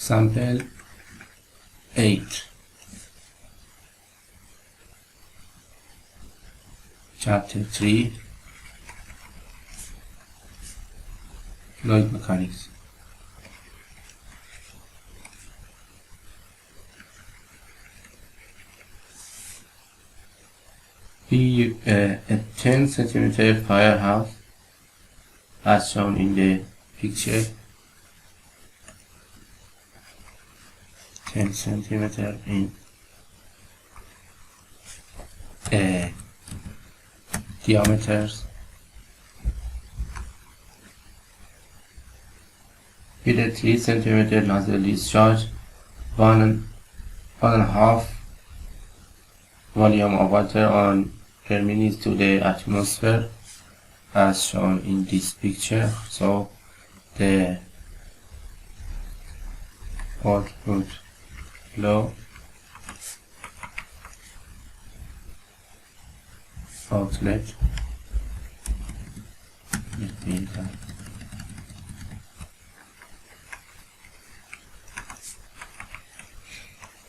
Sample 8. Chapter 3. Fluid mechanics. A 10 centimeter firehouse as shown in the picture. 10 centimeter in diameters with a 3 centimeter nozzle discharge, 1.5 volume of water on per minute to the atmosphere as shown in this picture. So the output flow outlet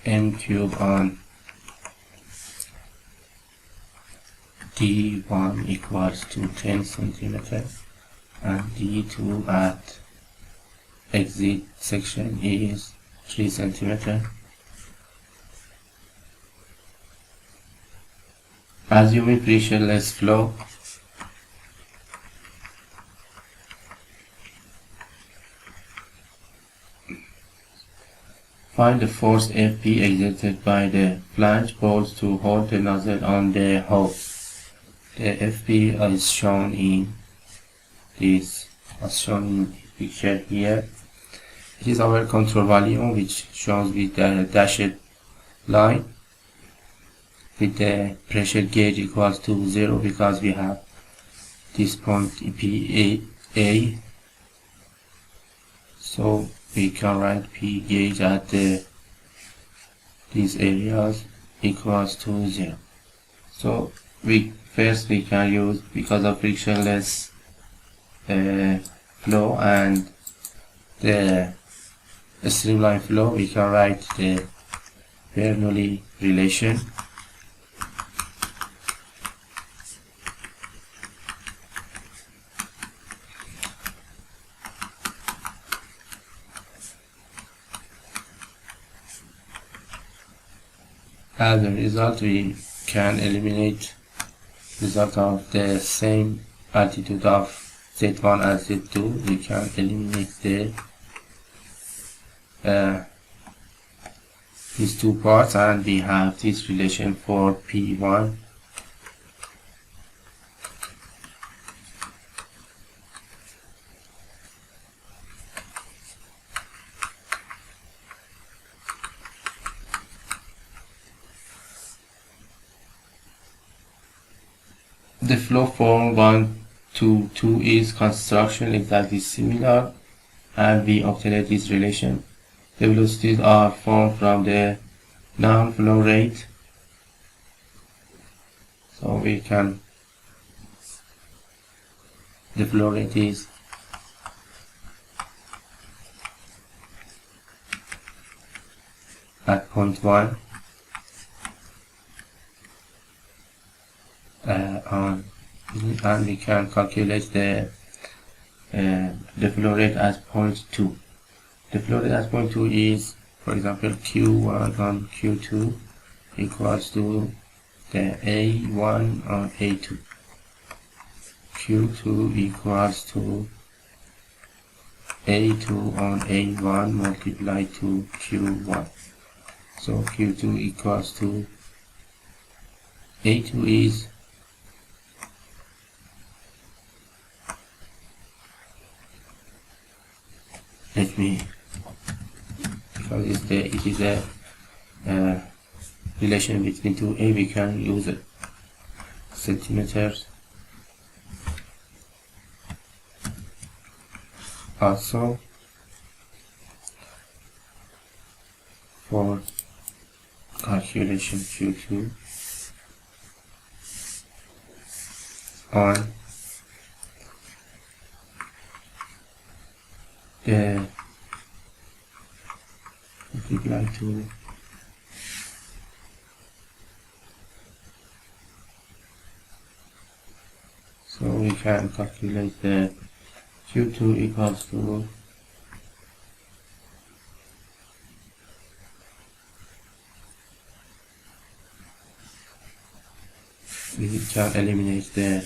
m cube on D1 equals to 10 centimeter and D2 at exit section is 3 centimeter. Assuming frictionless flow, find the force Fp exerted by the flange bolts to hold the nozzle on the hose. The Fp is shown in this, as shown in the picture here. It is our control volume, which shows with the dashed line, with the pressure gauge equals to 0 because we have this point PA. So we can write P gauge at these areas equals to 0. So we can use, because of frictionless flow and the streamline flow, we can write the Bernoulli relation. As a result, we can eliminate result of the same altitude of Z1 as Z2. We can eliminate these two parts, and we have this relation for P1. The flow form 1 to 2 is construction exactly similar, and we obtain this relation. The velocities are formed from the non-flow rate. So we can, the flow rate is at point 1 and we can calculate the flow rate as point 2. The flow rate as point 2 is, for example, Q1 on Q2 equals to the A1 on A2. Q2 equals to A2 on A1 multiplied to Q1. So Q2 equals to A2 is because it is a relation between two A, we can use it centimeters. Also, for calculation Q2 on the multiply to so we can calculate the Q2 equals to we can eliminate the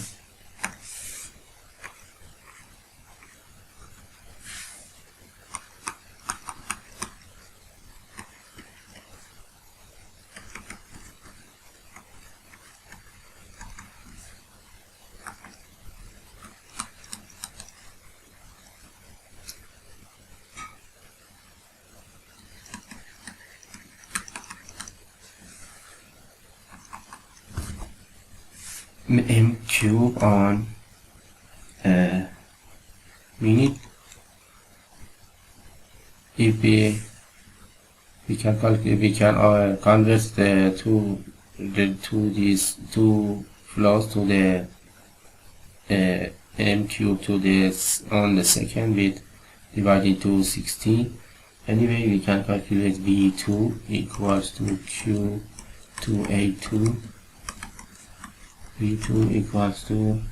m cube on minute. If we can calculate, we can convert these two flows to the m cube to this on the second with divided to 16. Anyway, we can calculate v2 equals to q2a2. v2 equals to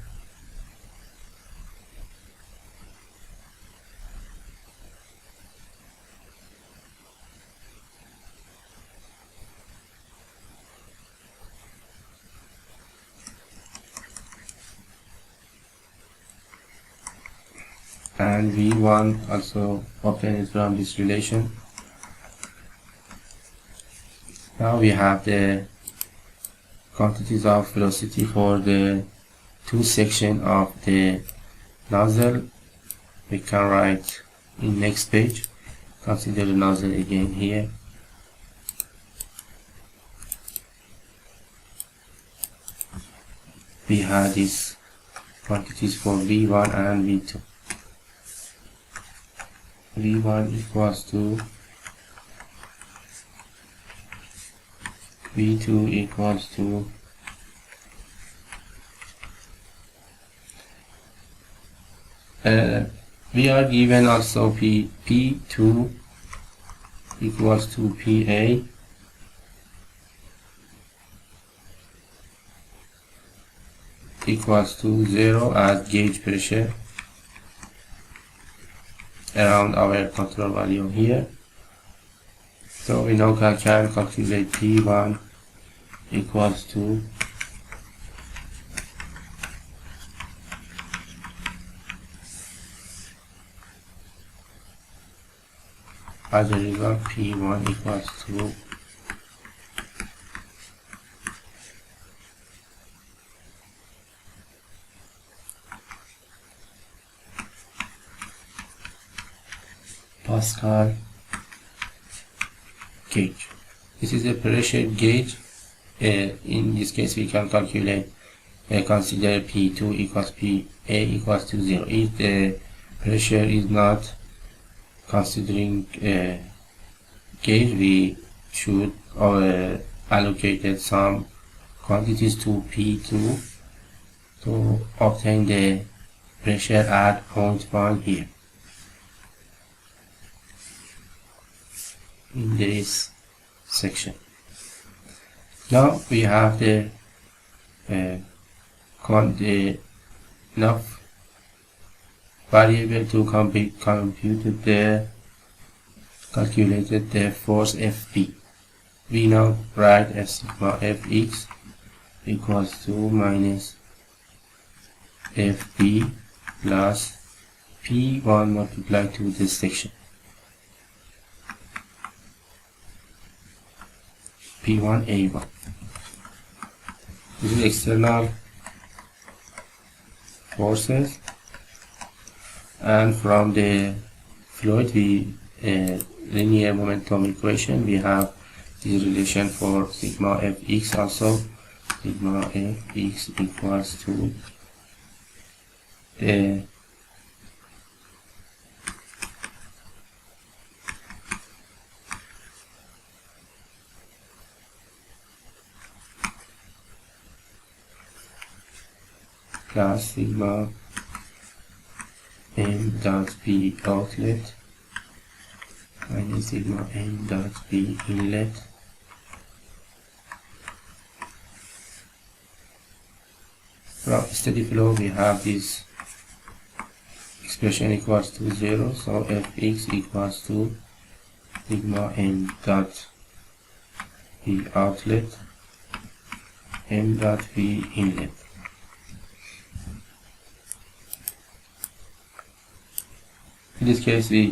and v1 also obtained from this relation. Now we have the quantities of velocity for the two sections of the nozzle. We can write in next page. Consider the nozzle again here. We have these quantities for v1 and v2. v1 equals to v2 equals to we are given also p2 equals to pa equals to 0 as gauge pressure around our control value here. So we now can calculate P1 equals to as a result P1 equals to Pascal gauge. This is a pressure gauge. In this case we can calculate consider P2 equals PA equals to 0. If the pressure is not considering gauge, we should allocate some quantities to P2 to obtain the pressure at point 1 here. In this section. Now we have the enough variable to compute the calculated the force Fp. We now write as sigma Fx equals to minus Fp plus P1 multiplied to this section. P1 A1. This is external forces, and from the fluid we linear momentum equation we have this relation for sigma Fx also. Sigma Fx equals to the plus sigma m dot p outlet minus sigma m dot v inlet from steady flow. We have this expression equals to 0, so fx equals to sigma m dot v outlet m dot v inlet. In this case, we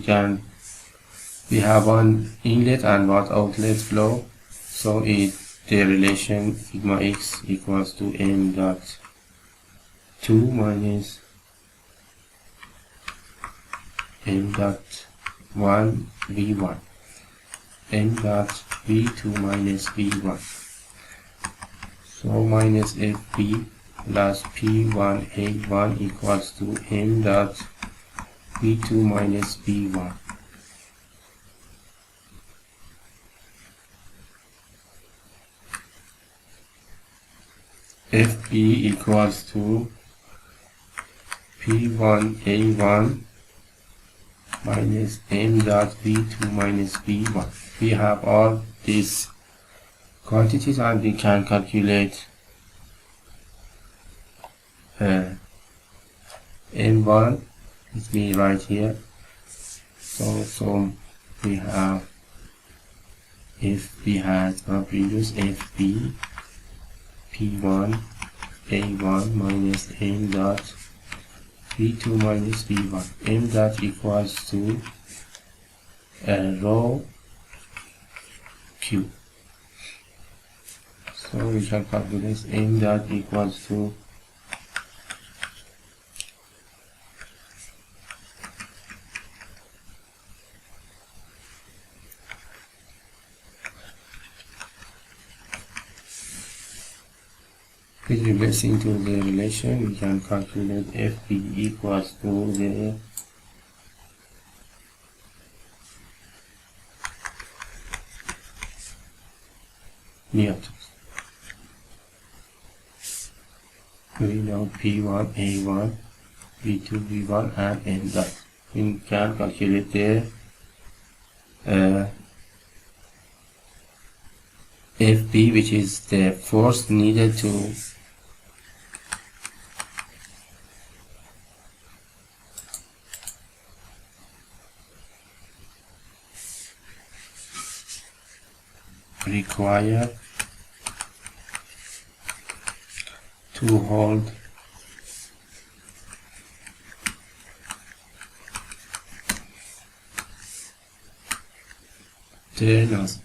have one inlet and one outlet flow, so the relation sigma x equals to m dot 2 minus m dot 1 v1, m dot v2 minus v1. So minus fp plus p1 a1 equals to m dot v2 minus v1. fp equals to p1 a1 minus m dot v2 minus v1. We have all these quantities and we can calculate m1 with me right here. So we have, if we had our previous fp p1 a1 minus m dot v2 minus v1, m dot equals to rho q. So we shall calculate m dot equals to with replacing to the relation, we can calculate fp equals to the newtons. We know p1 a1 v2 v1 and m dot. We can calculate the fp, which is the force needed to require to hold the nozzle.